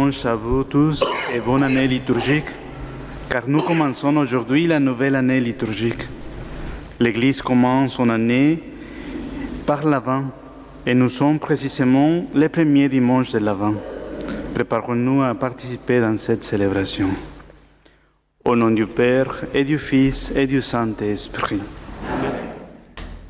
Bon Shavuot tous et bonne année liturgique, car nous commençons aujourd'hui la nouvelle année liturgique. L'Église commence son année par l'Avent et nous sommes précisément les premiers dimanches de l'Avent. Préparons-nous à participer dans cette célébration. Au nom du Père et du Fils et du Saint-Esprit.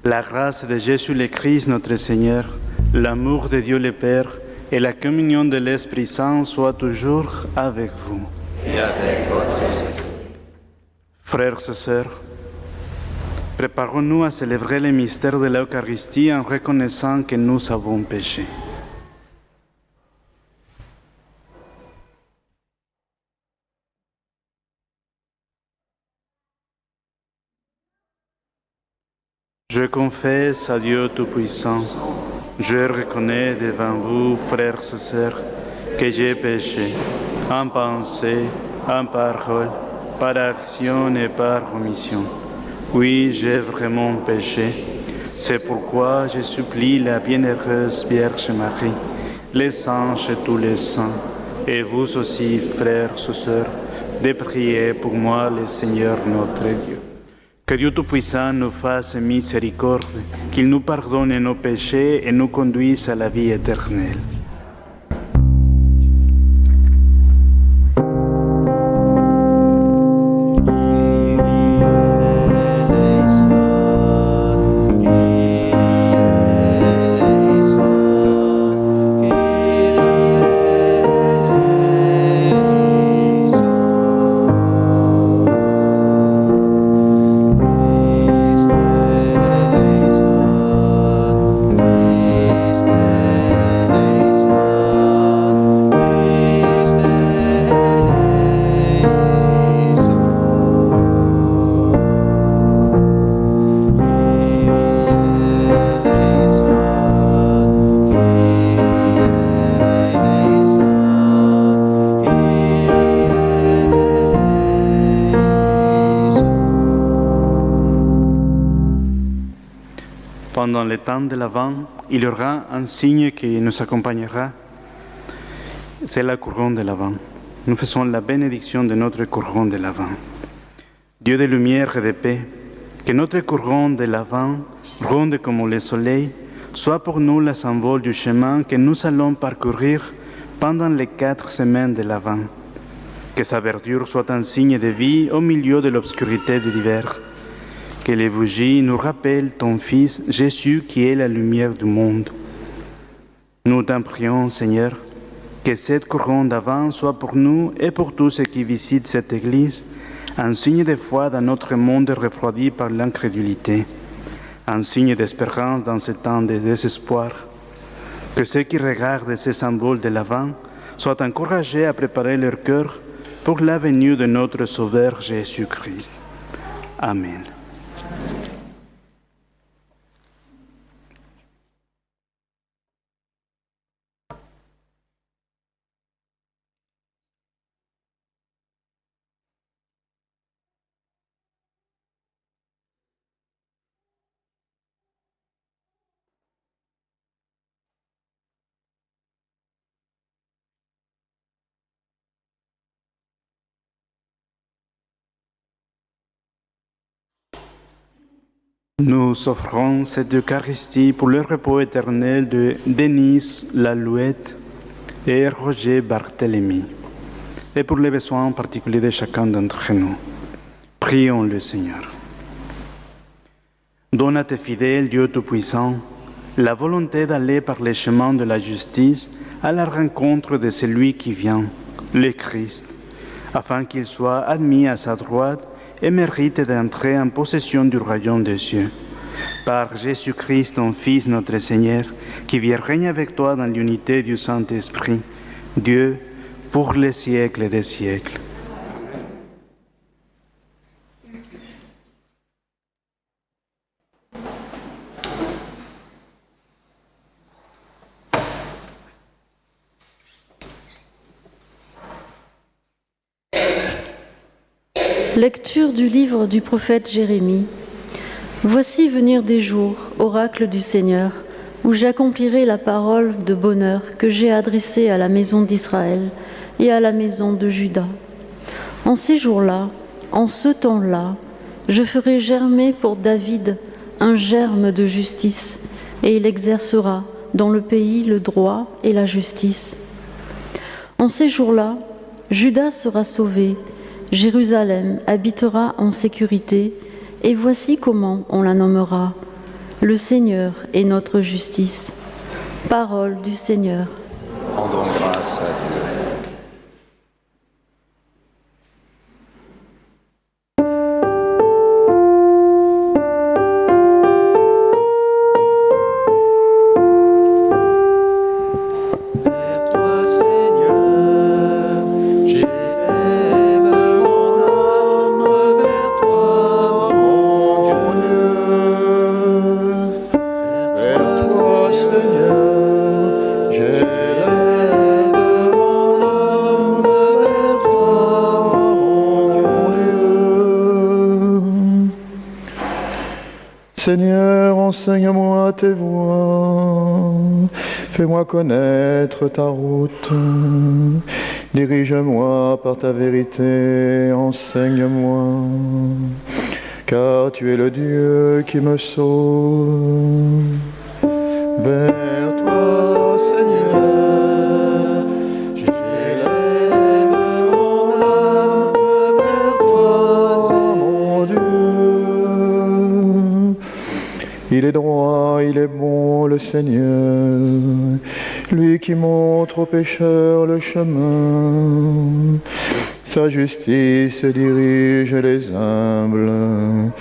La grâce de Jésus le Christ notre Seigneur, l'amour de Dieu le Père et la communion de l'Esprit Saint soient toujours avec vous. Et avec votre esprit. Frères et sœurs, préparons-nous à célébrer le mystère de l'Eucharistie en reconnaissant que nous avons péché. Je confesse à Dieu Tout-Puissant, je reconnais devant vous, frères et sœurs, que j'ai péché, en pensée, en parole, par action et par omission. Oui, j'ai vraiment péché. C'est pourquoi je supplie la bienheureuse Vierge Marie, les anges et tous les saints, et vous aussi, frères et sœurs, de prier pour moi, le Seigneur notre Dieu. Que Dieu Tout-Puissant nous fasse miséricorde, qu'il nous pardonne nos péchés et nous conduise à la vie éternelle. Pendant le temps de l'Avent, il y aura un signe qui nous accompagnera. C'est la couronne de l'Avent. Nous faisons la bénédiction de notre couronne de l'Avent. Dieu de lumière et de paix, que notre couronne de l'Avent, ronde comme le soleil, soit pour nous le symbole du chemin que nous allons parcourir pendant les 4 semaines de l'Avent. Que sa verdure soit un signe de vie au milieu de l'obscurité de l'hiver. Que les bougies nous rappellent ton Fils Jésus qui est la lumière du monde. Nous t'en prions, Seigneur, que cette couronne d'Avent soit pour nous et pour tous ceux qui visitent cette Église un signe de foi dans notre monde refroidi par l'incrédulité, un signe d'espérance dans ce temps de désespoir. Que ceux qui regardent ces symboles de l'Avent soient encouragés à préparer leur cœur pour la venue de notre Sauveur Jésus-Christ. Amen. Nous offrons cette Eucharistie pour le repos éternel de Denise Lalouette et Roger Barthélemy, et pour les besoins particuliers de chacun d'entre nous. Prions le Seigneur. Donne à tes fidèles, Dieu Tout-Puissant, la volonté d'aller par les chemins de la justice à la rencontre de celui qui vient, le Christ, afin qu'il soit admis à sa droite et mérite d'entrer en possession du royaume des cieux. Par Jésus-Christ, ton Fils, notre Seigneur, qui vit et règne avec toi dans l'unité du Saint-Esprit, Dieu, pour les siècles des siècles. Lecture du livre du prophète Jérémie. Voici venir des jours, oracle du Seigneur, où j'accomplirai la parole de bonheur que j'ai adressée à la maison d'Israël, et à la maison de Juda. En ces jours-là, en ce temps-là, je ferai germer pour David un germe de justice, et il exercera dans le pays le droit et la justice. En ces jours-là, Juda sera sauvé, Jérusalem habitera en sécurité, et voici comment on la nommera. Le Seigneur est notre justice. Parole du Seigneur. Rendons grâce à Dieu. Seigneur, enseigne-moi tes voies, fais-moi connaître ta route, dirige-moi par ta vérité, enseigne-moi, car tu es le Dieu qui me sauve. Vers toi, Seigneur, j'élève mon âme, vers toi, mon Dieu. Il est droit, il est bon, le Seigneur, lui qui montre aux pécheurs le chemin. Sa justice dirige les humbles,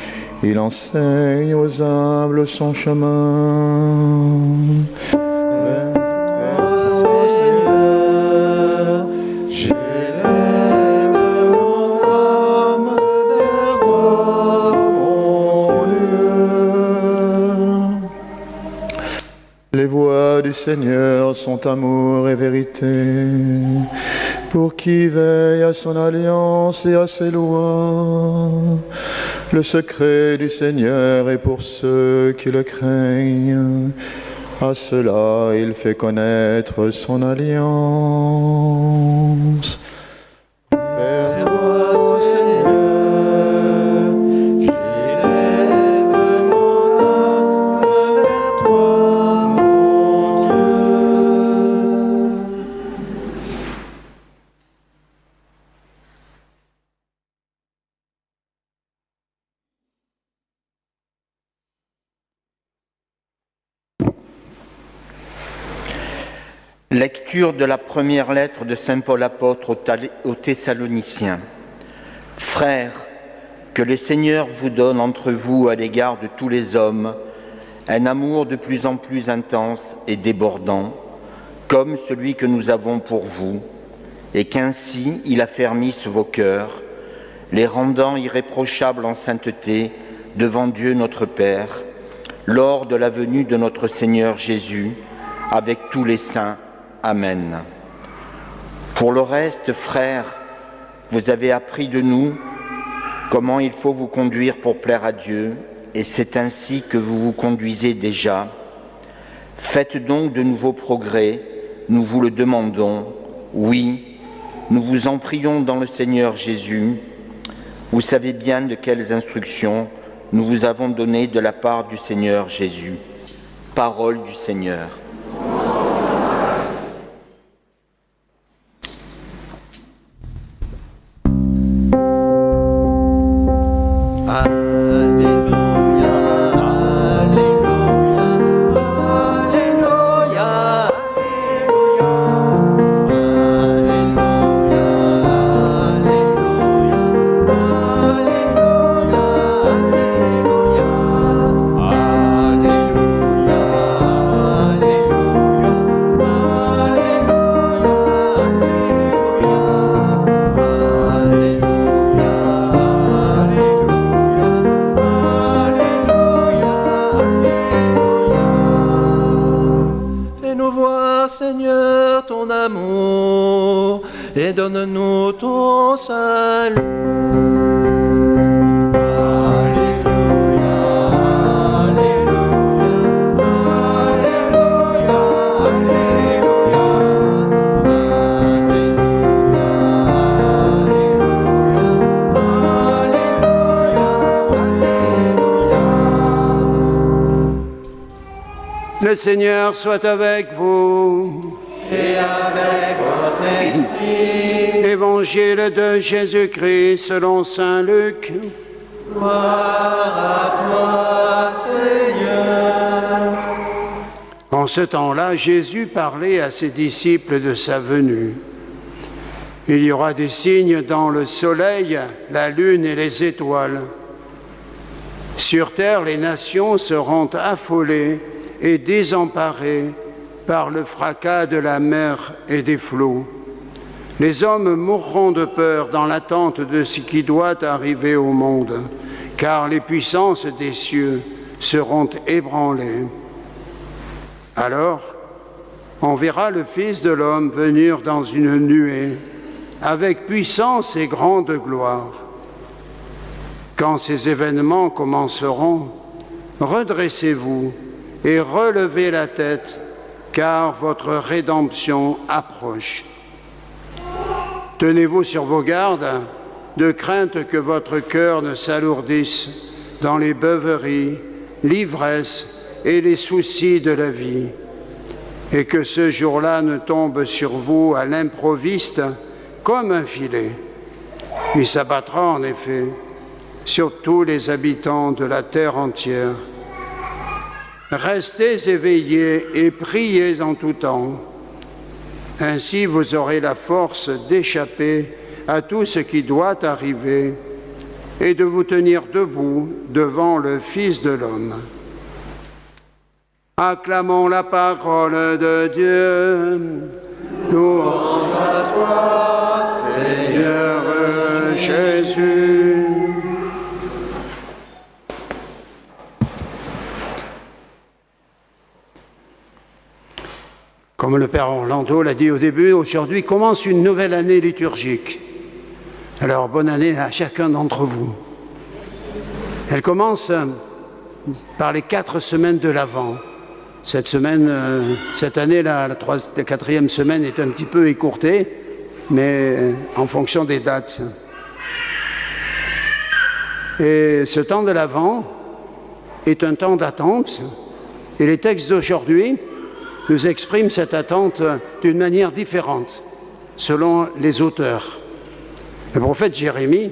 il enseigne aux humbles son chemin. Vers toi, Seigneur, j'élève mon âme, vers toi, mon Dieu. Les voies du Seigneur sont amour et vérité, pour qui veille à son alliance et à ses lois. Le secret du Seigneur est pour ceux qui le craignent. À cela, il fait connaître son alliance. Vers toi, Seigneur, j'élève mon âme, vers toi, mon Dieu. Lecture de la première lettre de saint Paul apôtre aux Thessaloniciens. Frères, que le Seigneur vous donne entre vous à l'égard de tous les hommes un amour de plus en plus intense et débordant, comme celui que nous avons pour vous, et qu'ainsi il affermisse vos cœurs, les rendant irréprochables en sainteté devant Dieu notre Père, lors de la venue de notre Seigneur Jésus, avec tous les saints. Amen. Pour le reste, frères, vous avez appris de nous comment il faut vous conduire pour plaire à Dieu, et c'est ainsi que vous vous conduisez déjà. Faites donc de nouveaux progrès, nous vous le demandons. Oui, nous vous en prions dans le Seigneur Jésus. Vous savez bien de quelles instructions nous vous avons données de la part du Seigneur Jésus. Parole du Seigneur. Et donne-nous ton salut. Alléluia, Alléluia, Alléluia, Le Seigneur soit avec vous. Et avec votre esprit. Évangile de Jésus-Christ selon saint Luc. Gloire à toi, Seigneur. En ce temps-là, Jésus parlait à ses disciples de sa venue. Il y aura des signes dans le soleil, la lune et les étoiles. Sur terre, les nations seront affolées et désemparées par le fracas de la mer et des flots. Les hommes mourront de peur dans l'attente de ce qui doit arriver au monde, car les puissances des cieux seront ébranlées. Alors, on verra le Fils de l'homme venir dans une nuée, avec puissance et grande gloire. Quand ces événements commenceront, redressez-vous et relevez la tête, car votre rédemption approche. Tenez-vous sur vos gardes, de crainte que votre cœur ne s'alourdisse dans les beuveries, l'ivresse et les soucis de la vie, et que ce jour-là ne tombe sur vous à l'improviste comme un filet. Il s'abattra en effet sur tous les habitants de la terre entière. Restez éveillés et priez en tout temps. Ainsi vous aurez la force d'échapper à tout ce qui doit arriver et de vous tenir debout devant le Fils de l'homme. Acclamons la parole de Dieu. Louange à toi, Seigneur Jésus. Comme le Père Orlando l'a dit au début, aujourd'hui commence une nouvelle année liturgique. Alors, bonne année à chacun d'entre vous. Elle commence par les 4 semaines de l'Avent. Cette année, la 4e semaine est un petit peu écourtée, mais en fonction des dates. Et ce temps de l'Avent est un temps d'attente, et les textes d'aujourd'hui nous expriment cette attente d'une manière différente, selon les auteurs. Le prophète Jérémie,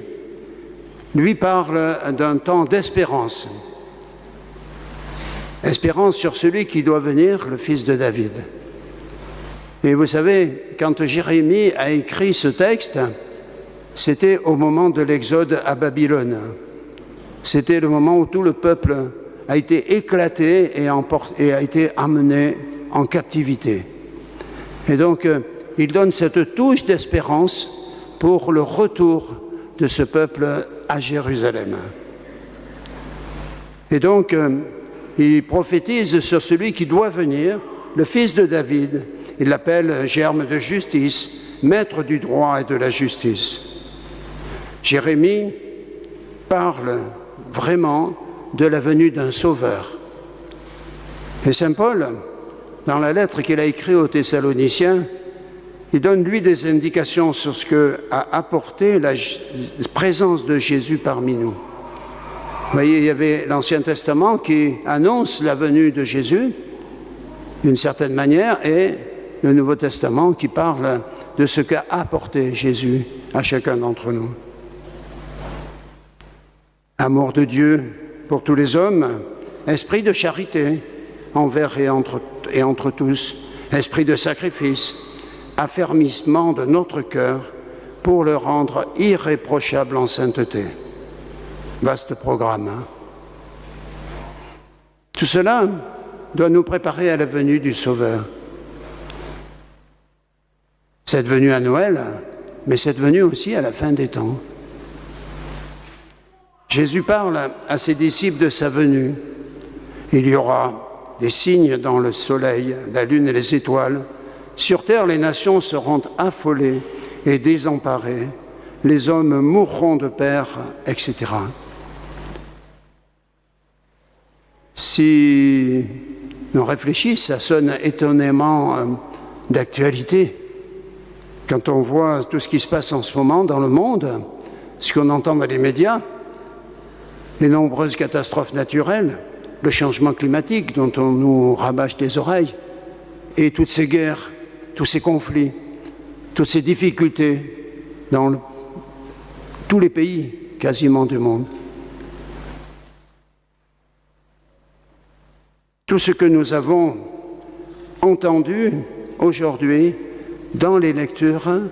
lui, parle d'un temps d'espérance. Espérance sur celui qui doit venir, le fils de David. Et vous savez, quand Jérémie a écrit ce texte, c'était au moment de l'exode à Babylone. C'était le moment où tout le peuple a été éclaté et a été amené en captivité. Et donc, il donne cette touche d'espérance pour le retour de ce peuple à Jérusalem. Et donc, il prophétise sur celui qui doit venir, le fils de David. Il l'appelle germe de justice, maître du droit et de la justice. Jérémie parle vraiment de la venue d'un sauveur. Et saint Paul, dans la lettre qu'il a écrite aux Thessaloniciens, il donne lui des indications sur ce qu'a apporté la présence de Jésus parmi nous. Vous voyez, il y avait l'Ancien Testament qui annonce la venue de Jésus d'une certaine manière et le Nouveau Testament qui parle de ce qu'a apporté Jésus à chacun d'entre nous. Amour de Dieu pour tous les hommes, esprit de charité envers et entre tous, esprit de sacrifice, affermissement de notre cœur pour le rendre irréprochable en sainteté. Vaste programme. Hein? Tout cela doit nous préparer à la venue du Sauveur. Cette venue à Noël, mais cette venue aussi à la fin des temps. Jésus parle à ses disciples de sa venue. Il y aura des signes dans le soleil, la lune et les étoiles. Sur terre, les nations seront affolées et désemparées. Les hommes mourront de peur, etc. Si on réfléchit, ça sonne étonnamment d'actualité. Quand on voit tout ce qui se passe en ce moment dans le monde, ce qu'on entend dans les médias, les nombreuses catastrophes naturelles, le changement climatique dont on nous rabâche les oreilles, et toutes ces guerres, tous ces conflits, toutes ces difficultés dans tous les pays quasiment du monde. Tout ce que nous avons entendu aujourd'hui dans les lectures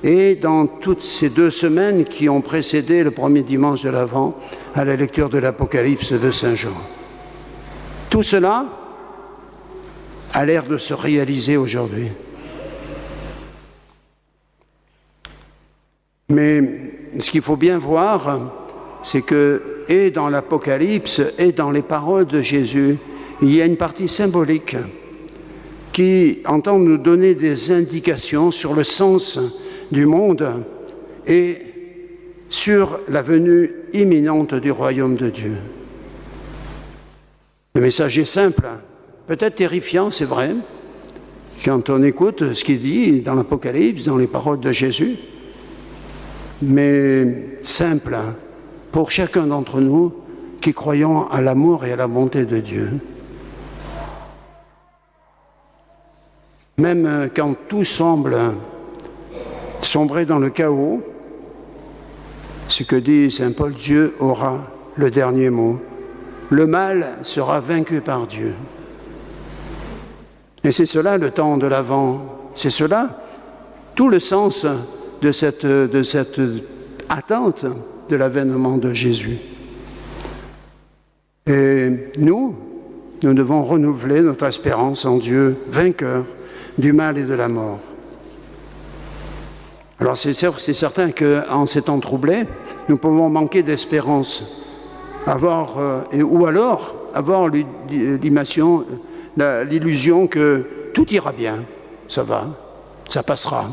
et dans toutes ces 2 semaines qui ont précédé le premier dimanche de l'Avent à la lecture de l'Apocalypse de Saint Jean. Tout cela a l'air de se réaliser aujourd'hui. Mais ce qu'il faut bien voir, c'est que, et dans l'Apocalypse, et dans les paroles de Jésus, il y a une partie symbolique qui entend nous donner des indications sur le sens du monde et sur la venue imminente du royaume de Dieu. Le message est simple, peut-être terrifiant, c'est vrai, quand on écoute ce qu'il dit dans l'Apocalypse, dans les paroles de Jésus, mais simple pour chacun d'entre nous qui croyons à l'amour et à la bonté de Dieu. Même quand tout semble sombrer dans le chaos, ce que dit saint Paul, Dieu aura le dernier mot. Le mal sera vaincu par Dieu. Et c'est cela le temps de l'Avent, c'est cela tout le sens de cette attente de l'avènement de Jésus. Et nous devons renouveler notre espérance en Dieu, vainqueur du mal et de la mort. Alors c'est certain qu'en ces temps troublés, nous pouvons manquer d'espérance, ou alors avoir l'illusion que tout ira bien, ça va, ça passera.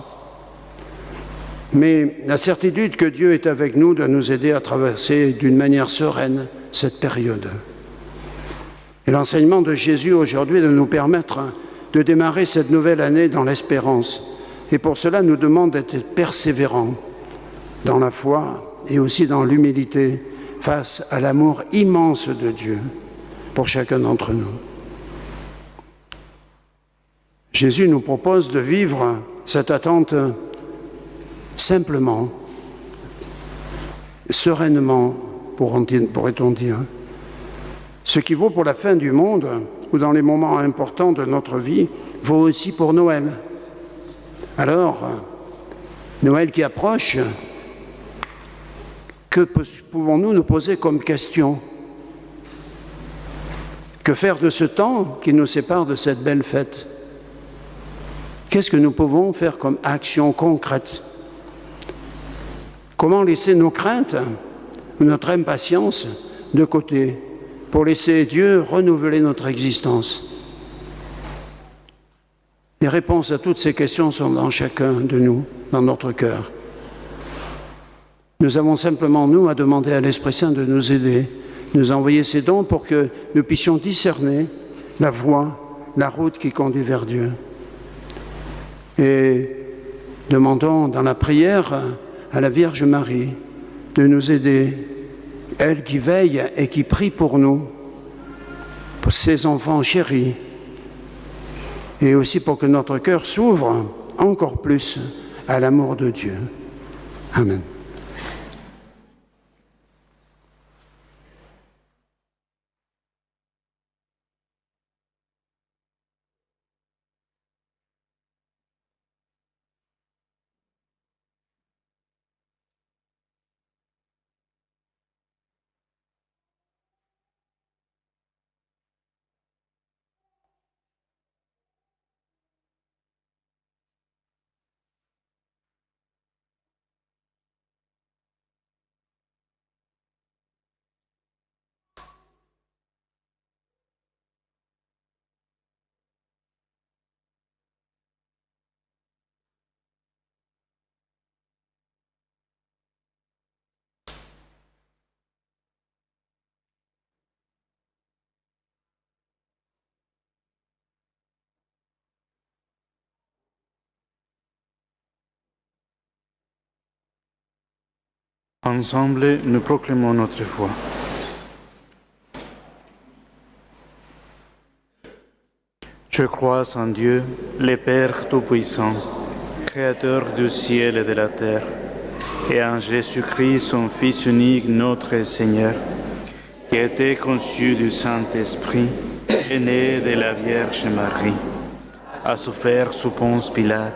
Mais la certitude que Dieu est avec nous doit nous aider à traverser d'une manière sereine cette période. Et l'enseignement de Jésus aujourd'hui doit nous permettre de démarrer cette nouvelle année dans l'espérance. Et pour cela, nous demande d'être persévérants dans la foi et aussi dans l'humilité face à l'amour immense de Dieu pour chacun d'entre nous. Jésus nous propose de vivre cette attente simplement, sereinement, pourrait-on dire. Ce qui vaut pour la fin du monde ou dans les moments importants de notre vie vaut aussi pour Noël. Alors, Noël qui approche, que pouvons-nous nous poser comme question? Que faire de ce temps qui nous sépare de cette belle fête? Qu'est-ce que nous pouvons faire comme action concrète? Comment laisser nos craintes ou notre impatience de côté pour laisser Dieu renouveler notre existence? Les réponses à toutes ces questions sont dans chacun de nous, dans notre cœur. Nous avons simplement, nous, à demander à l'Esprit Saint de nous aider, nous envoyer ses dons pour que nous puissions discerner la voie, la route qui conduit vers Dieu. Et demandons dans la prière à la Vierge Marie de nous aider, elle qui veille et qui prie pour nous, pour ses enfants chéris, et aussi pour que notre cœur s'ouvre encore plus à l'amour de Dieu. Amen. Ensemble, nous proclamons notre foi. Je crois en Dieu, le Père Tout-Puissant, Créateur du ciel et de la terre, et en Jésus-Christ, son Fils unique, notre Seigneur, qui a été conçu du Saint-Esprit, est né de la Vierge Marie, a souffert sous Ponce Pilate,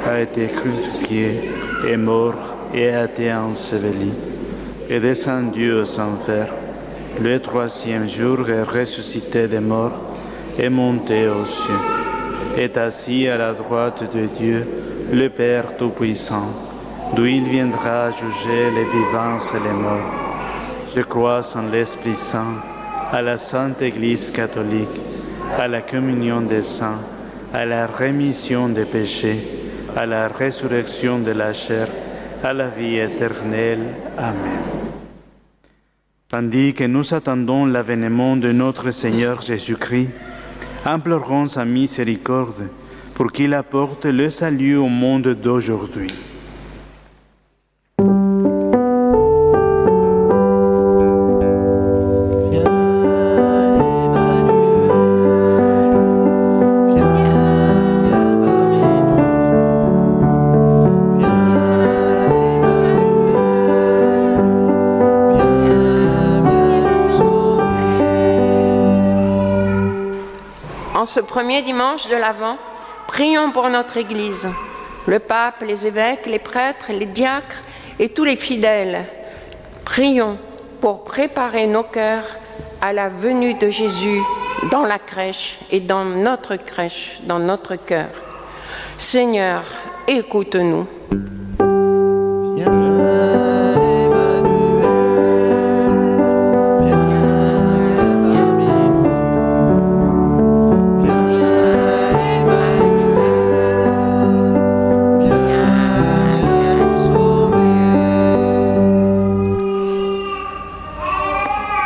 a été crucifié, est mort et a été enseveli, est descendu aux enfers. Le troisième jour est ressuscité des morts, est monté aux cieux, est assis à la droite de Dieu, le Père Tout-Puissant, d'où il viendra juger les vivants et les morts. Je crois en l'Esprit Saint, à la Sainte Église catholique, à la communion des saints, à la rémission des péchés, à la résurrection de la chair, à la vie éternelle. Amen. Tandis que nous attendons l'avènement de notre Seigneur Jésus-Christ, implorons sa miséricorde pour qu'il apporte le salut au monde d'aujourd'hui. En ce premier dimanche de l'Avent, prions pour notre Église, le pape, les évêques, les prêtres, les diacres et tous les fidèles. Prions pour préparer nos cœurs à la venue de Jésus dans la crèche et dans notre crèche, dans notre cœur. Seigneur, écoute-nous.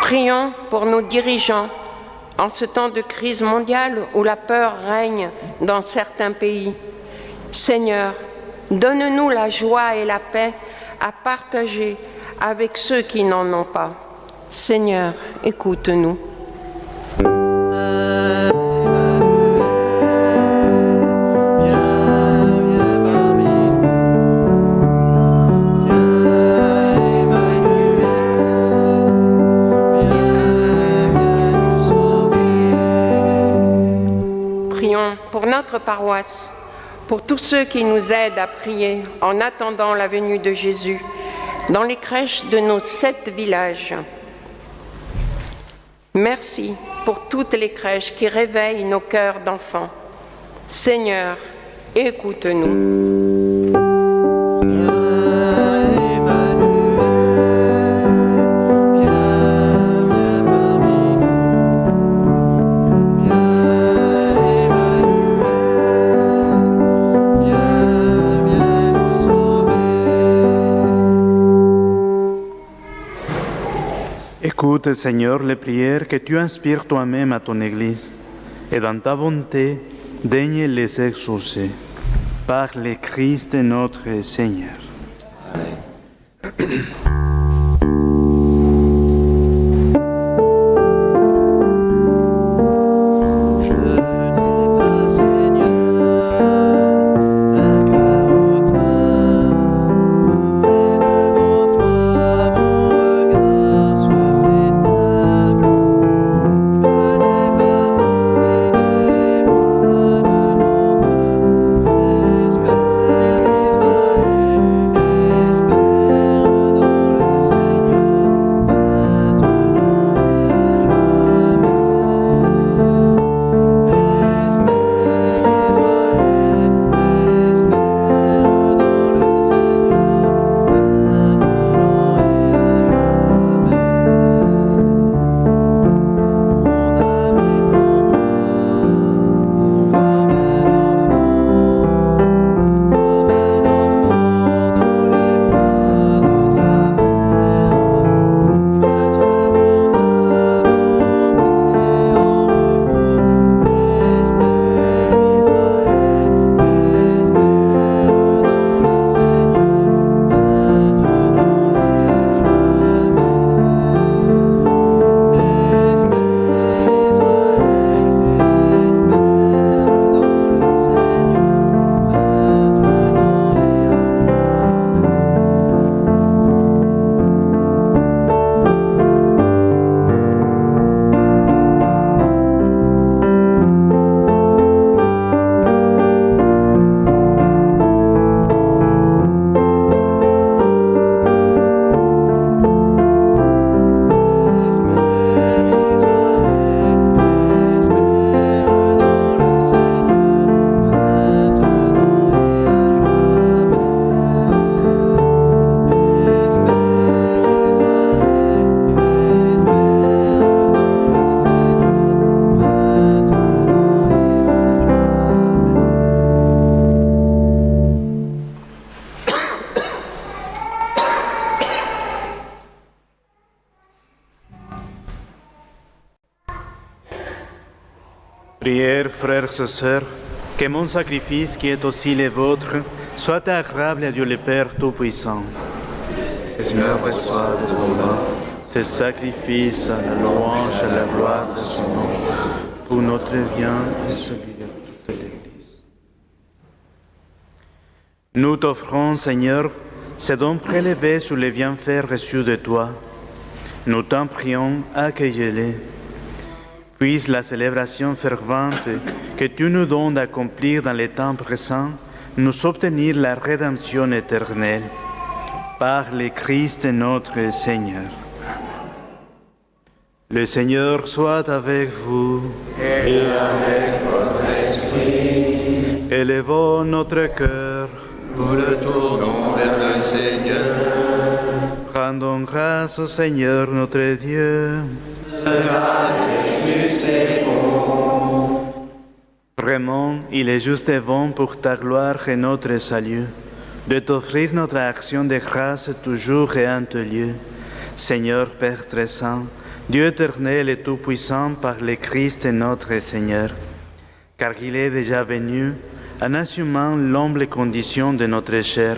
Prions pour nos dirigeants en ce temps de crise mondiale où la peur règne dans certains pays. Seigneur, donne-nous la joie et la paix à partager avec ceux qui n'en ont pas. Seigneur, écoute-nous. Pour notre paroisse, pour tous ceux qui nous aident à prier en attendant la venue de Jésus, dans les crèches de nos 7 villages. Merci pour toutes les crèches qui réveillent nos cœurs d'enfants. Seigneur, écoute-nous. Écoute, Seigneur, les prières que tu inspires toi-même à ton Église, et dans ta bonté, daigne les exaucer. Par le Christ notre Seigneur. Amen. Espère Prière, frères et sœurs, que mon sacrifice, qui est aussi le vôtre, soit agréable à Dieu le Père Tout-Puissant. Que le Seigneur reçoive de vos mains ce sacrifice à la louange et à la gloire de son nom, pour notre bien et celui de toute l'Église. Nous t'offrons, Seigneur, ces dons prélevés sur les bienfaits reçus de toi. Nous t'en prions, accueille-les. Puisse la célébration fervente que tu nous donnes d'accomplir dans les temps présents nous obtenir la rédemption éternelle. Par le Christ notre Seigneur. Le Seigneur soit avec vous. Et avec votre esprit. Élevons notre cœur. Nous le tournons vers le Seigneur. Rendons grâce au Seigneur notre Dieu. Cela est juste et bon. Vraiment, il est juste et bon pour ta gloire et notre salut, de t'offrir notre action de grâce toujours et en tout lieu. Seigneur Père très saint, Dieu éternel et tout-puissant par le Christ notre Seigneur, car il est déjà venu en assumant l'humble condition de notre chair,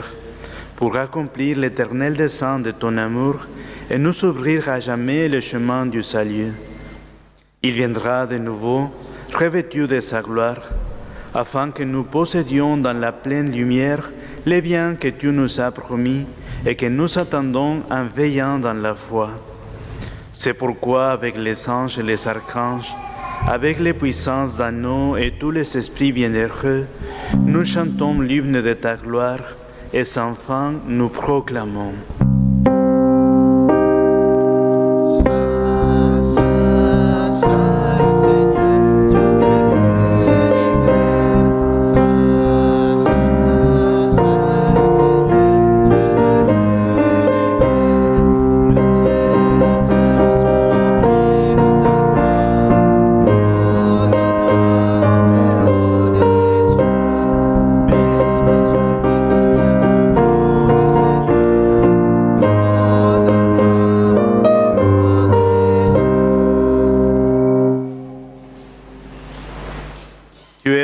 pour accomplir l'éternel dessein de ton amour et nous ouvrir à jamais le chemin du salut. Il viendra de nouveau, revêtu de sa gloire, afin que nous possédions dans la pleine lumière les biens que tu nous as promis et que nous attendons en veillant dans la foi. C'est pourquoi, avec les anges et les archanges, avec les puissances d'anneaux et tous les esprits bienheureux, nous chantons l'hymne de ta gloire et sans fin nous proclamons.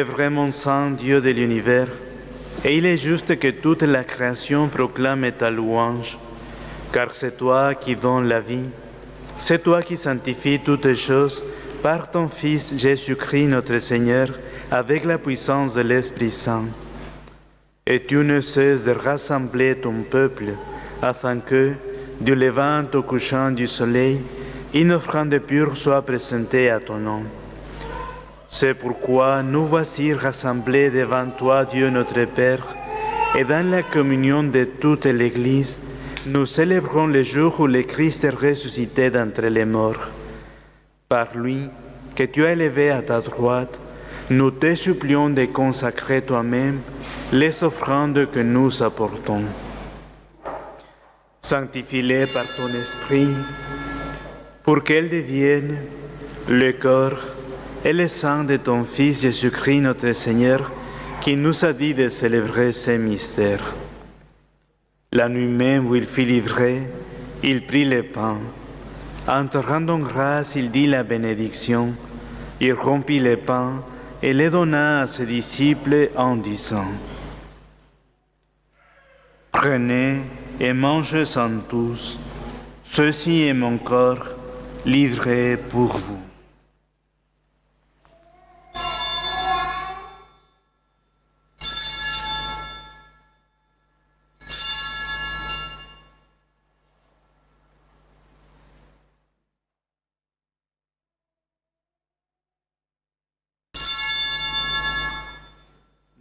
Vraiment saint Dieu de l'univers, et il est juste que toute la création proclame ta louange, car c'est toi qui donnes la vie, c'est toi qui sanctifies toutes choses par ton Fils Jésus-Christ notre Seigneur, avec la puissance de l'Esprit Saint. Et tu ne cesses de rassembler ton peuple, afin que, du levant au couchant du soleil, une offrande pure soit présentée à ton nom. C'est pourquoi nous voici rassemblés devant toi, Dieu notre Père, et dans la communion de toute l'Église, nous célébrons le jour où le Christ est ressuscité d'entre les morts. Par lui, que tu as élevé à ta droite, nous te supplions de consacrer toi-même les offrandes que nous apportons. Sanctifie-les par ton Esprit, pour qu'elles deviennent le corps et le sang de ton Fils Jésus-Christ notre Seigneur, qui nous a dit de célébrer ces mystères. La nuit même où il fut livré, il prit le pain. En te rendant grâce, il dit la bénédiction. Il rompit le pain et le donna à ses disciples en disant: Prenez et mangez-en tous. Ceci est mon corps livré pour vous.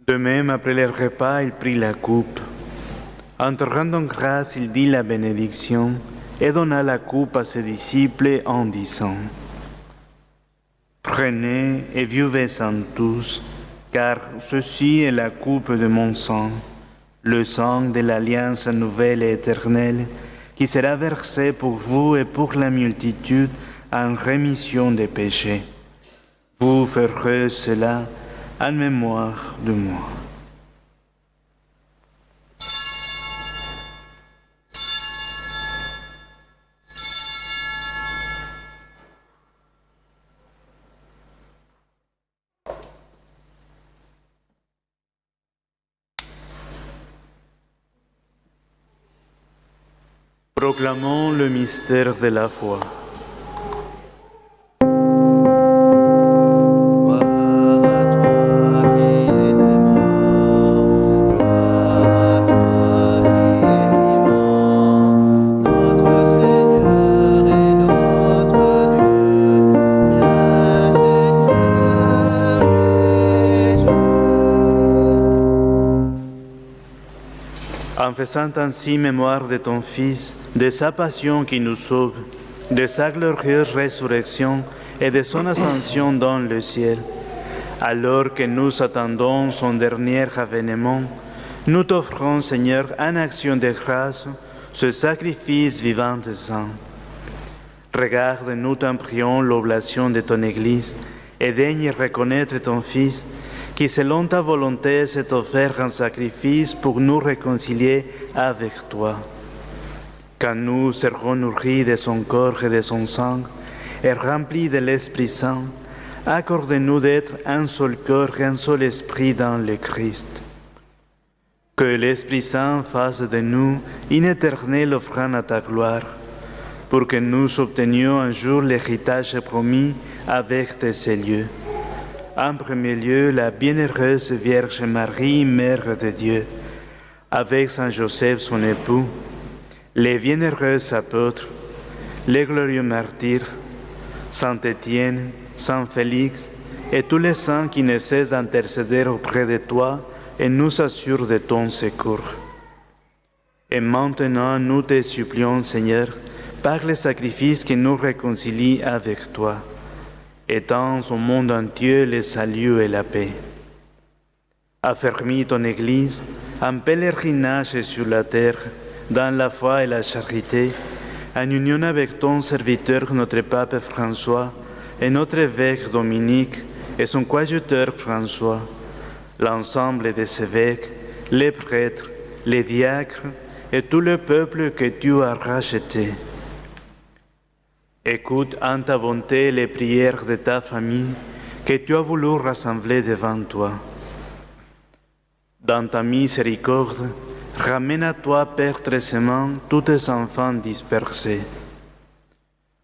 De même, après le repas, il prit la coupe. En te rendant grâce, il dit la bénédiction et donna la coupe à ses disciples en disant: Prenez et buvez-en tous, car ceci est la coupe de mon sang, le sang de l'alliance nouvelle et éternelle, qui sera versé pour vous et pour la multitude en rémission des péchés. Vous ferez cela en mémoire de moi. Proclamons le mystère de la foi. En faisant ainsi mémoire de ton Fils, de sa passion qui nous sauve, de sa glorieuse résurrection et de son ascension dans le ciel, alors que nous attendons son dernier avènement, nous t'offrons, Seigneur, en action de grâce, ce sacrifice vivant et saint. Regarde, nous t'en prions, l'oblation de ton Église, et daigne reconnaître ton Fils, qui selon ta volonté s'est offert en sacrifice pour nous réconcilier avec toi. Quand nous serons nourris de son corps et de son sang, et remplis de l'Esprit Saint, accorde-nous d'être un seul corps et un seul esprit dans le Christ. Que l'Esprit Saint fasse de nous une éternelle offrande à ta gloire, pour que nous obtenions un jour l'héritage promis avec tes lieux. En premier lieu, la bienheureuse Vierge Marie, Mère de Dieu, avec Saint Joseph, son époux, les bienheureux apôtres, les glorieux martyrs, Saint Étienne, Saint Félix, et tous les saints qui ne cessent d'intercéder auprès de toi et nous assurent de ton secours. Et maintenant, nous te supplions, Seigneur, par le sacrifice qui nous réconcilie avec toi, étends au monde entier le salut et la paix. Affermis ton Église en pèlerinage sur la terre, dans la foi et la charité, en union avec ton serviteur, notre pape François, et notre évêque Dominique, et son coadjuteur François, l'ensemble des évêques, les prêtres, les diacres, et tout le peuple que tu as racheté. Écoute en ta bonté les prières de ta famille que tu as voulu rassembler devant toi. Dans ta miséricorde, ramène à toi, Père Très-Aimant, tous tes enfants dispersés.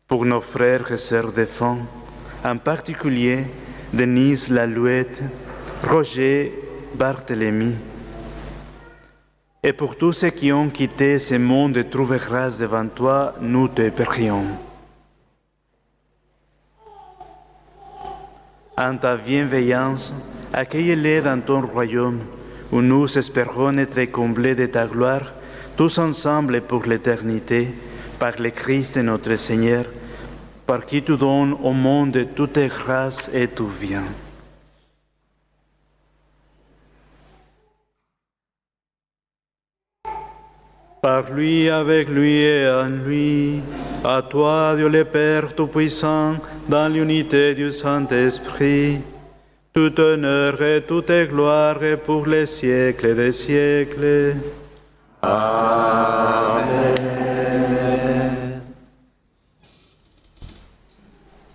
Pour nos frères et sœurs défunts, en particulier Denise Lalouette, Roger Barthélemy, et pour tous ceux qui ont quitté ce monde et trouvé grâce devant toi, nous te prions. En ta bienveillance, accueille-les dans ton royaume, où nous espérons être comblés de ta gloire, tous ensemble pour l'éternité, par le Christ notre Seigneur, par qui tu donnes au monde toutes tes grâces et tout bien. Par lui, avec lui et en lui, à toi, Dieu le Père Tout-Puissant, dans l'unité du Saint-Esprit, tout honneur et toute gloire et pour les siècles des siècles. Amen.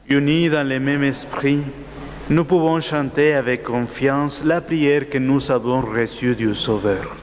Unis dans le même esprit, nous pouvons chanter avec confiance la prière que nous avons reçue du Sauveur.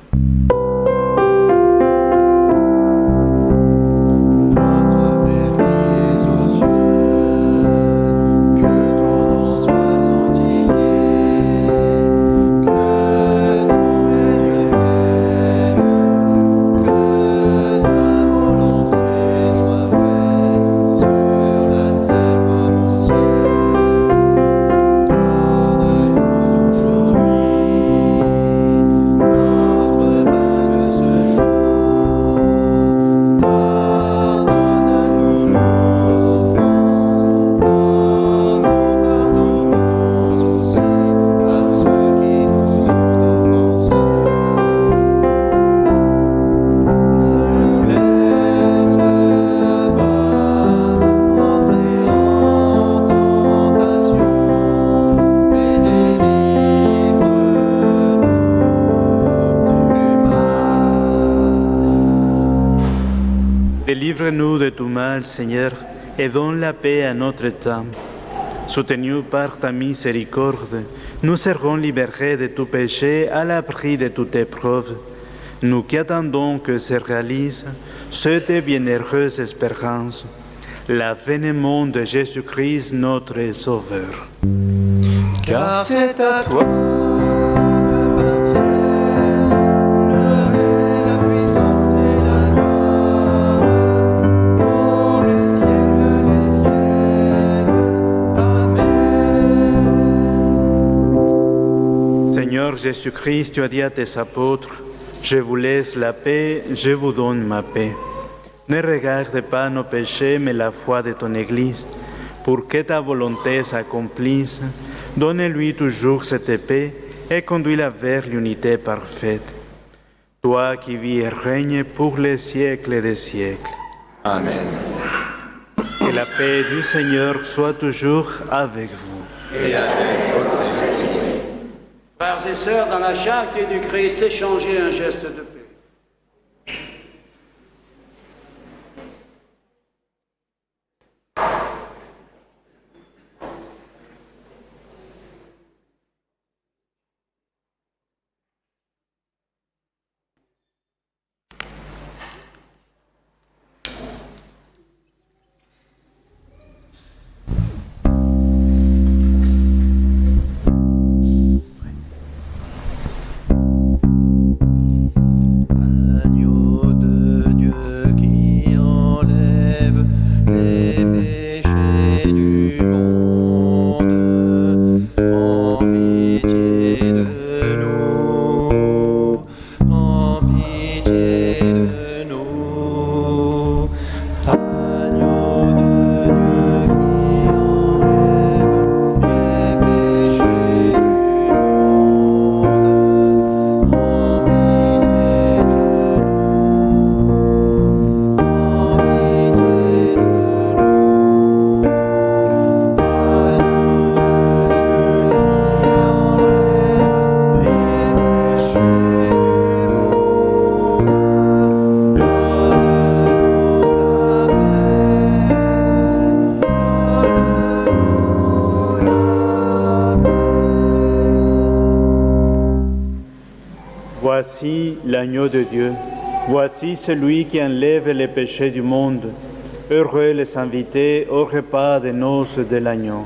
Délivre-nous de tout mal, Seigneur, et donne la paix à notre temps. Soutenus par ta miséricorde, nous serons libérés de tout péché à l'abri de toute épreuve, Nous qui attendons que se réalise cette bienheureuse espérance, l'avènement de Jésus-Christ notre Sauveur. Car c'est à toi Seigneur Jésus-Christ, tu as dit à tes apôtres, je vous laisse la paix, je vous donne ma paix. Ne regarde pas nos péchés, mais la foi de ton Église. Pour que ta volonté s'accomplisse, donne-lui toujours cette paix et conduis-la vers l'unité parfaite. Toi qui vis et règnes pour les siècles des siècles. Amen. Que la paix du Seigneur soit toujours avec vous. Et avec votre esprit. Frères et sœurs, dans la charité du Christ, échangez un geste de paix. Voici l'agneau de Dieu, voici celui qui enlève les péchés du monde. Heureux les invités au repas des noces de l'agneau.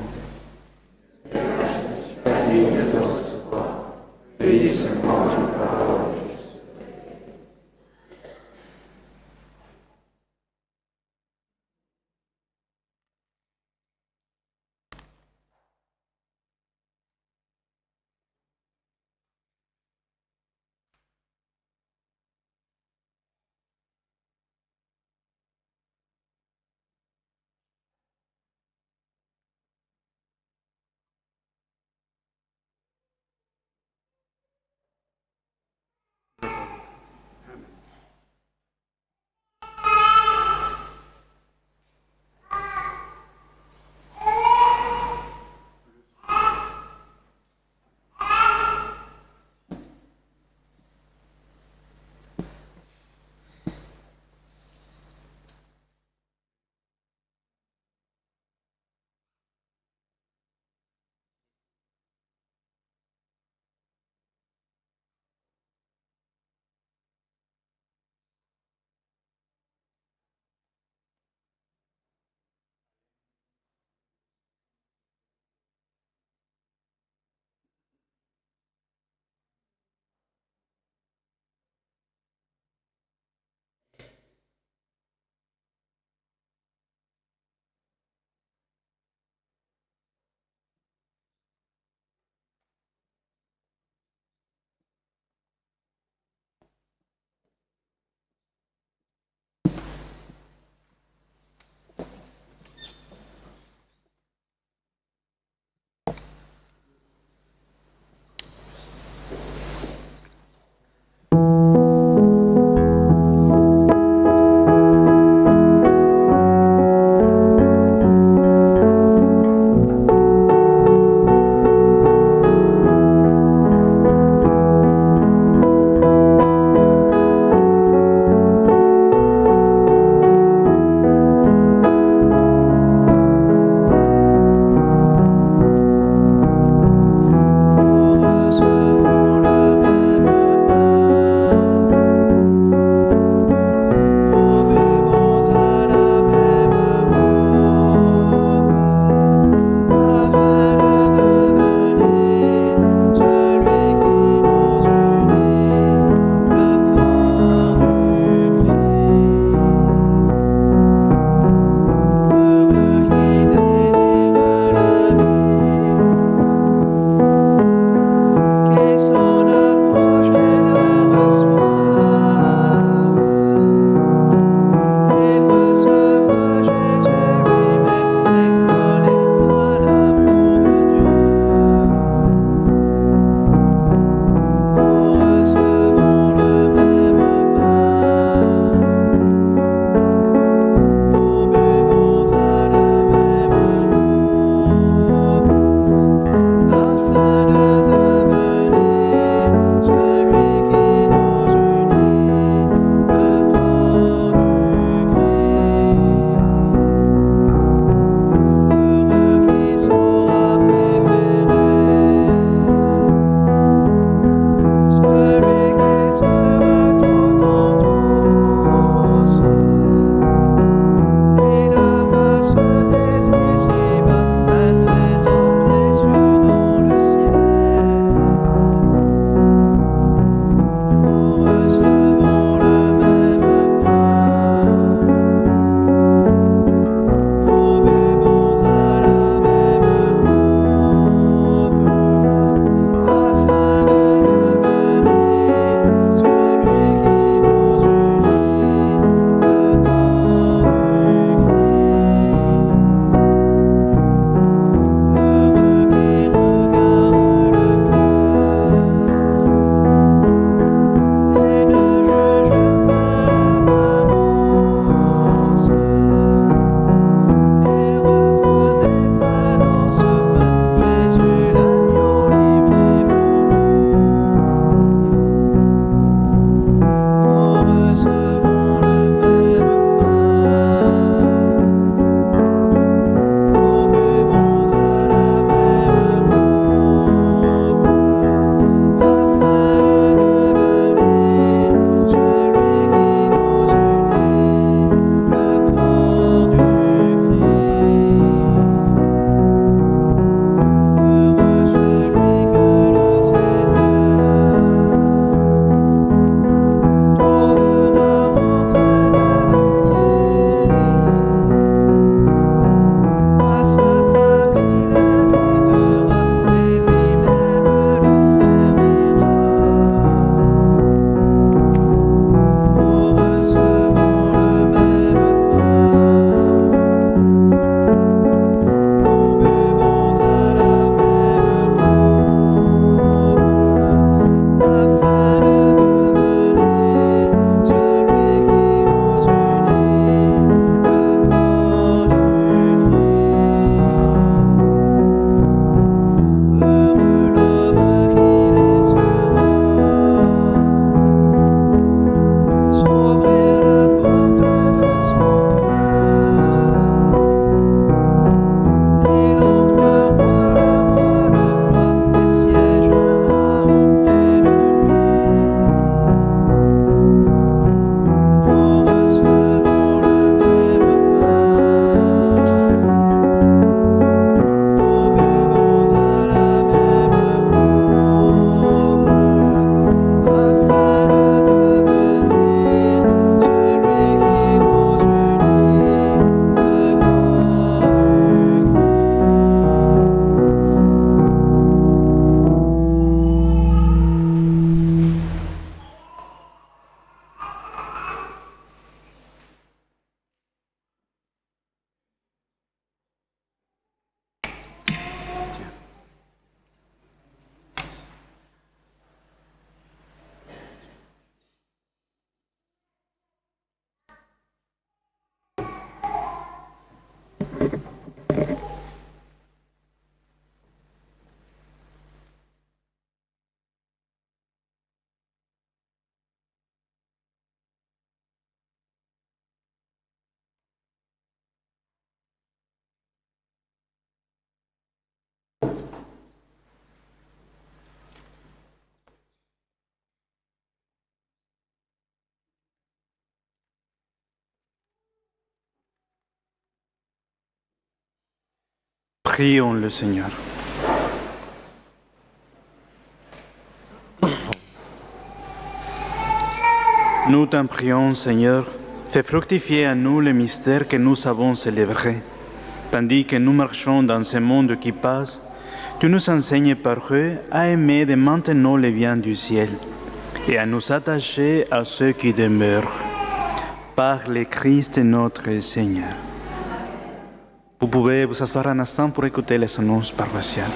Prions le Seigneur. Nous t'en prions, Seigneur, fais fructifier à nous le mystère que nous avons célébré. Tandis que nous marchons dans ce monde qui passe, tu nous enseignes par eux à aimer de maintenant les biens du ciel et à nous attacher à ceux qui demeurent. Par le Christ notre Seigneur. Vous pouvez vous asseoir un instant pour écouter les annonces paroissiales.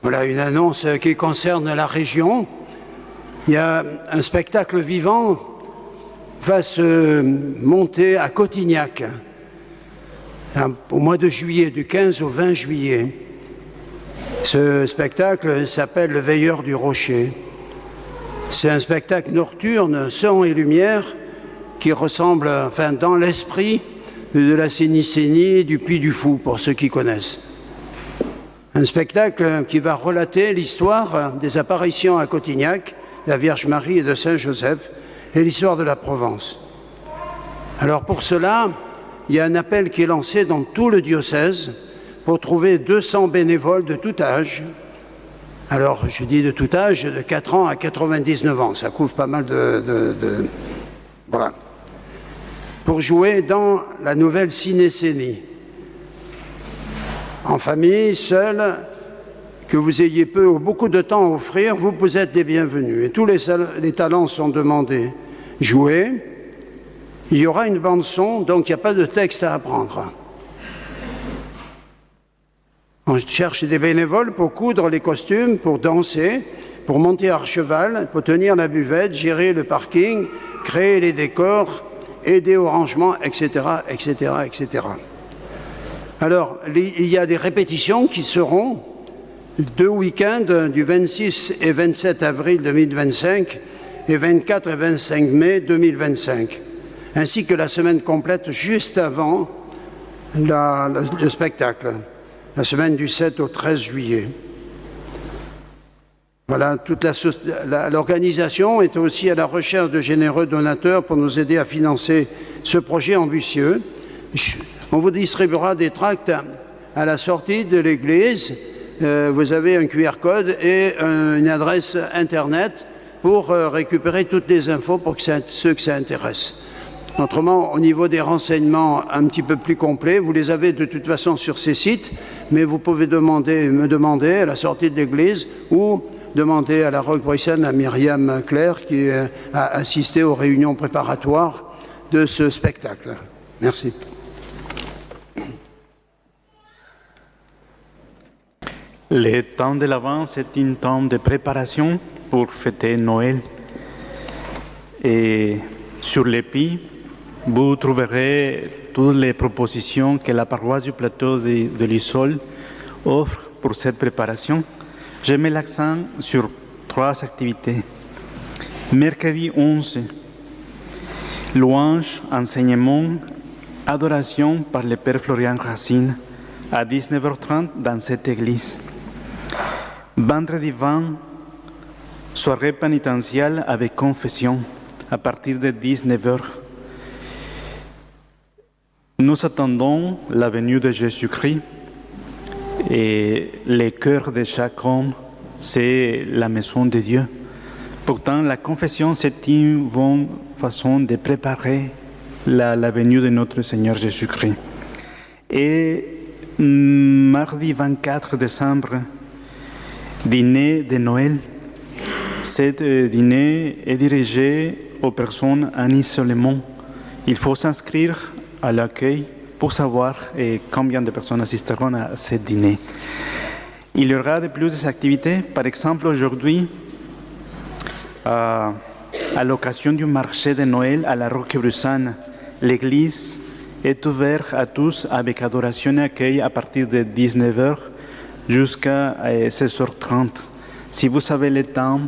Voilà une annonce qui concerne la région. Il y a un spectacle vivant va se monter à Cotignac au mois de juillet, du 15 au 20 juillet. Ce spectacle s'appelle Le Veilleur du Rocher. C'est un spectacle nocturne, son et lumière, qui ressemble, enfin, dans l'esprit de la Sénie-Sénie, du Puy du Fou, pour ceux qui connaissent. Un spectacle qui va relater l'histoire des apparitions à Cotignac, de la Vierge Marie et de Saint-Joseph, et l'histoire de la Provence. Alors pour cela, il y a un appel qui est lancé dans tout le diocèse pour trouver 200 bénévoles de tout âge. Alors je dis de tout âge, de 4 ans à 99 ans, ça couvre pas mal Voilà. Pour jouer dans la nouvelle Ciné-Sénie. En famille, seul, que vous ayez peu ou beaucoup de temps à offrir, vous êtes les bienvenus. Et tous les talents sont demandés. Jouer, il y aura une bande-son, donc il n'y a pas de texte à apprendre. On cherche des bénévoles pour coudre les costumes, pour danser, pour monter à cheval, pour tenir la buvette, gérer le parking, créer les décors, aider au rangement, etc., etc., etc. Alors, il y a des répétitions qui seront 2 week-ends du 26 et 27 avril 2025 et 24 et 25 mai 2025, ainsi que la semaine complète juste avant le spectacle, la semaine du 7 au 13 juillet. Voilà, toute l'organisation est aussi à la recherche de généreux donateurs pour nous aider à financer ce projet ambitieux. On vous distribuera des tracts à la sortie de l'église. Vous avez un QR code et une adresse Internet pour récupérer toutes les infos pour ceux que ça intéresse. Autrement, au niveau des renseignements un petit peu plus complets, vous les avez de toute façon sur ces sites, mais vous pouvez me demander à la sortie de l'église ou demander à la Roque-Bruyssen, à Myriam Claire, qui a assisté aux réunions préparatoires de ce spectacle. Merci. Le temps de l'Avent, c'est un temps de préparation pour fêter Noël. Et sur l'épi, vous trouverez toutes les propositions que la paroisse du plateau de l'Issol offre pour cette préparation. Je mets l'accent sur 3 activités. Mercredi 11, louange, enseignement, adoration par le Père Florian Racine à 19h30 dans cette église. Vendredi 20, soirée pénitentielle avec confession à partir de 19h. Nous attendons la venue de Jésus-Christ et le cœur de chaque homme, c'est la maison de Dieu. Pourtant, la confession, c'est une bonne façon de préparer la venue de notre Seigneur Jésus-Christ. Et mardi 24 décembre, dîner de Noël. Cet dîner est dirigé aux personnes en isolement. Il faut s'inscrire à l'accueil pour savoir combien de personnes assisteront à ce dîner. Il y aura de plus des activités. Par exemple, aujourd'hui, à l'occasion du marché de Noël à la Roque-Bruyssen, l'église est ouverte à tous avec adoration et accueil à partir de 19h jusqu'à 16h30. Si vous avez le temps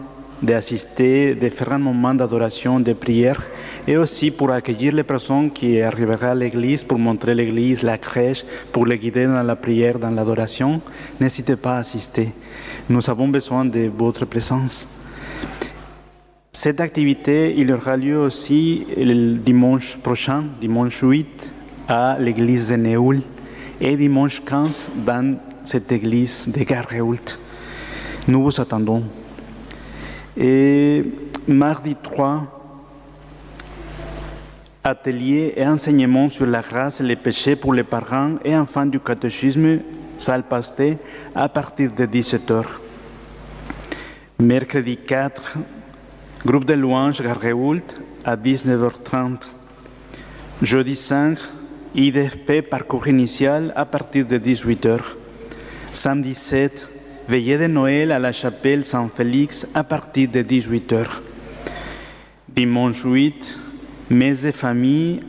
d'assister, de faire un moment d'adoration, de prière, et aussi pour accueillir les personnes qui arriveront à l'église, pour montrer l'église, la crèche, pour les guider dans la prière, dans l'adoration, n'hésitez pas à assister. Nous avons besoin de votre présence. Cette activité, il aura lieu aussi le dimanche prochain, dimanche 8, à l'église de Néoul, et dimanche 15 dans cette église de Garréoult. Nous vous attendons. Et mardi 3, atelier et enseignement sur la grâce et les péchés pour les parents et enfants du catéchisme, salle Pasté, à partir de 17h. Mercredi 4, groupe de louanges Garréoult à 19h30. Jeudi 5, IDFP parcours initial à partir de 18h. Samedi 7, veillée de Noël à la chapelle Saint-Félix à partir de 18h. Dimanche 8, messe de famille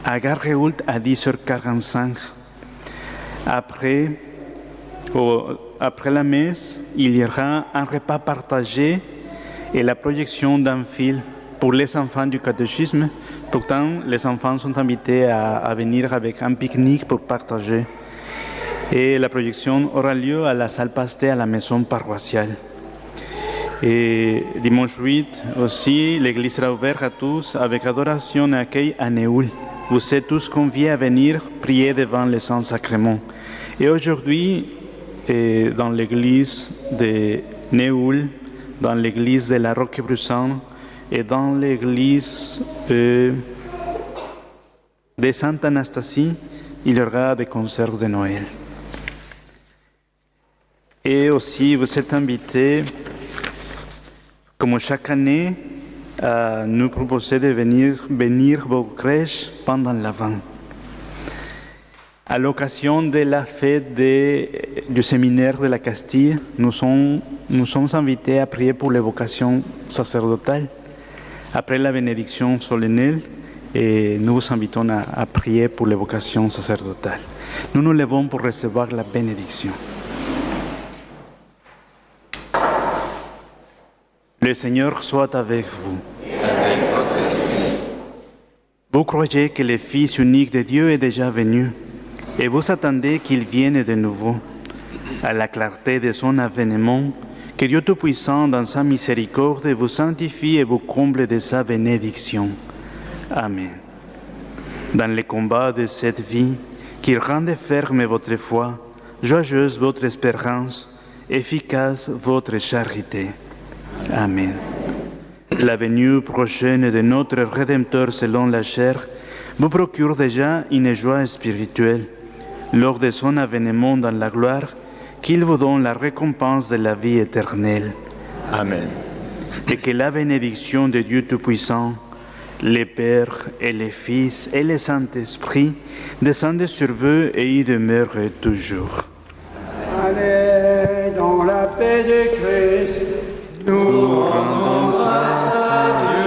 à Garréoult à 10h45. Après la messe, il y aura un repas partagé et la projection d'un film pour les enfants du catéchisme. Pourtant, les enfants sont invités à venir avec un pique-nique pour partager. Et la projection aura lieu à la salle Pasté à la maison paroissiale. Et dimanche 8 aussi, l'église sera ouverte à tous avec adoration et accueil à Néoul. Vous êtes tous conviés à venir prier devant le Saint-Sacrement. Et aujourd'hui, dans l'église de Néoul, dans l'église de la Roquebrussan et dans l'église de Sainte Anastasie, il y aura des concerts de Noël. Et aussi, vous êtes invités, comme chaque année, à nous proposer de venir vos crèches pendant l'Avent. À l'occasion de la fête du séminaire de la Castille, nous sommes invités à prier pour les vocations sacerdotales. Après la bénédiction solennelle, et nous vous invitons à prier pour les vocations sacerdotales. Nous nous levons pour recevoir la bénédiction. Le Seigneur soit avec vous. Avec votre esprit. Vous croyez que le Fils unique de Dieu est déjà venu et vous attendez qu'il vienne de nouveau. À la clarté de son avènement, que Dieu Tout-Puissant, dans sa miséricorde, vous sanctifie et vous comble de sa bénédiction. Amen. Dans le combat de cette vie, qu'il rende ferme votre foi, joyeuse votre espérance, efficace votre charité. Amen. La venue prochaine de notre Rédempteur selon la chair vous procure déjà une joie spirituelle lors de son avènement dans la gloire, qu'il vous donne la récompense de la vie éternelle. Amen. Et que la bénédiction de Dieu Tout-Puissant, le Père et le Fils et le Saint-Esprit descendent sur vous et y demeurent toujours. Allez dans la paix de Christ, nous rendons grâce à Dieu.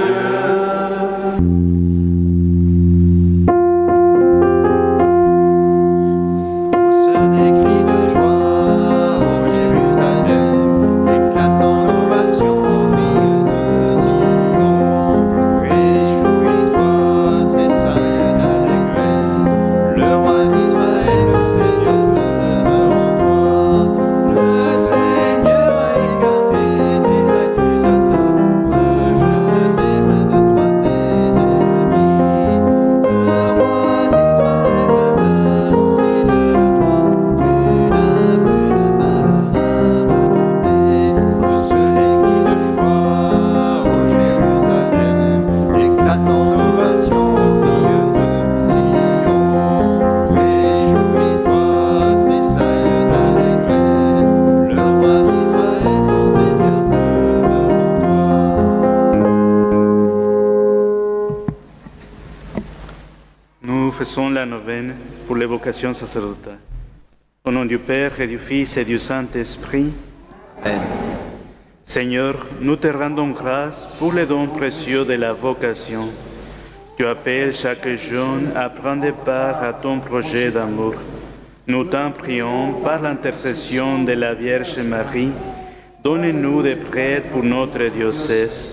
Faisons la neuvaine pour l'évocation sacerdotale. Au nom du Père et du Fils et du Saint-Esprit. Amen. Seigneur, nous te rendons grâce pour les dons précieux de la vocation. Tu appelles chaque jeune à prendre part à ton projet d'amour. Nous t'en prions par l'intercession de la Vierge Marie. Donne-nous des prêtres pour notre diocèse.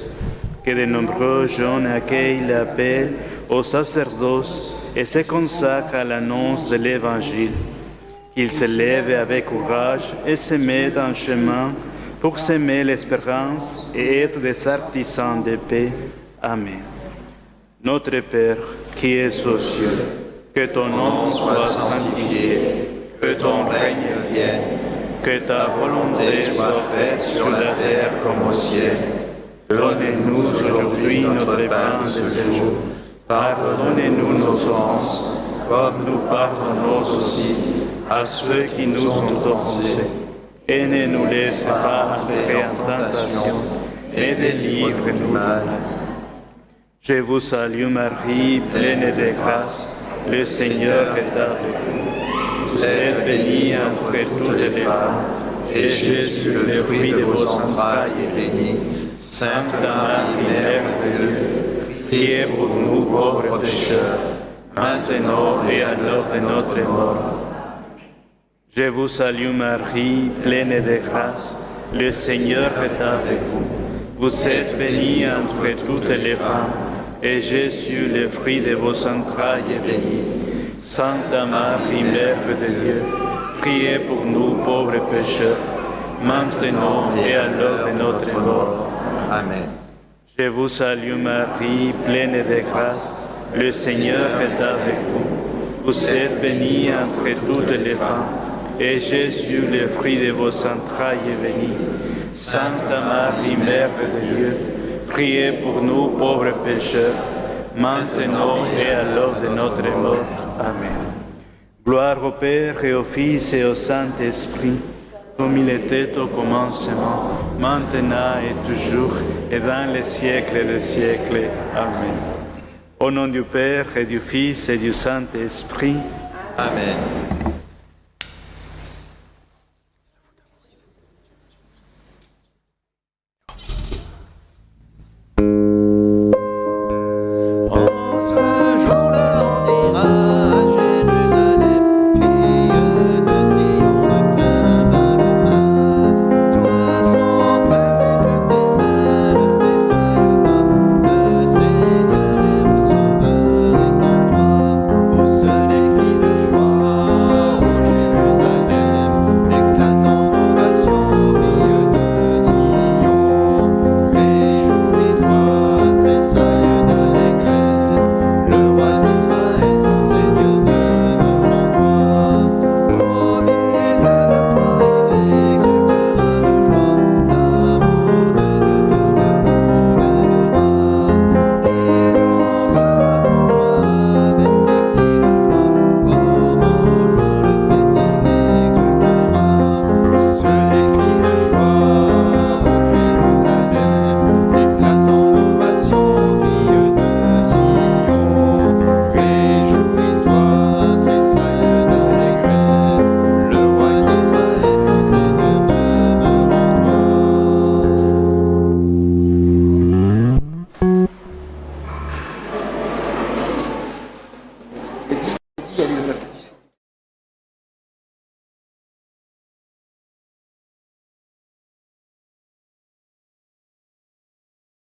Que de nombreux jeunes accueillent l'appel au sacerdoce et se consacrent à l'annonce de l'Évangile. Qu'ils se lèvent avec courage et se mettent en chemin pour s'aimer l'espérance et être des artisans de paix. Amen. Notre Père, qui es aux cieux, que ton nom soit sanctifié, que ton règne vienne, que ta volonté soit faite sur la terre comme au ciel. Donne-nous aujourd'hui notre pain de ce jour. Pardonnez-nous nos offenses, comme nous pardonnons aussi à ceux qui nous ont offensés. Et ne nous laisse pas entrer en tentation, mais délivre-nous du mal. Je vous salue Marie, pleine de grâce, le Seigneur est avec vous. Vous êtes bénie entre toutes les femmes, et Jésus, le fruit de vos entrailles, est béni. Sainte Marie, Mère de Dieu, priez pour nous pauvres pécheurs, maintenant et à l'heure de notre mort. Je vous salue Marie, pleine de grâce, le Seigneur est avec vous. Vous êtes bénie entre toutes les femmes, et Jésus, le fruit de vos entrailles, est béni. Sainte Marie, Mère de Dieu, priez pour nous pauvres pécheurs, maintenant et à l'heure de notre mort. Amen. Je vous salue Marie, pleine de grâce, le Seigneur est avec vous. Vous êtes bénie entre toutes les femmes, et Jésus, le fruit de vos entrailles, est béni. Sainte Marie, Mère de Dieu, priez pour nous pauvres pécheurs, maintenant et à l'heure de notre mort. Amen. Gloire au Père et au Fils et au Saint-Esprit, comme il était au commencement, maintenant et toujours, et dans les siècles des siècles. Amen. Au nom du Père et du Fils et du Saint-Esprit. Amen.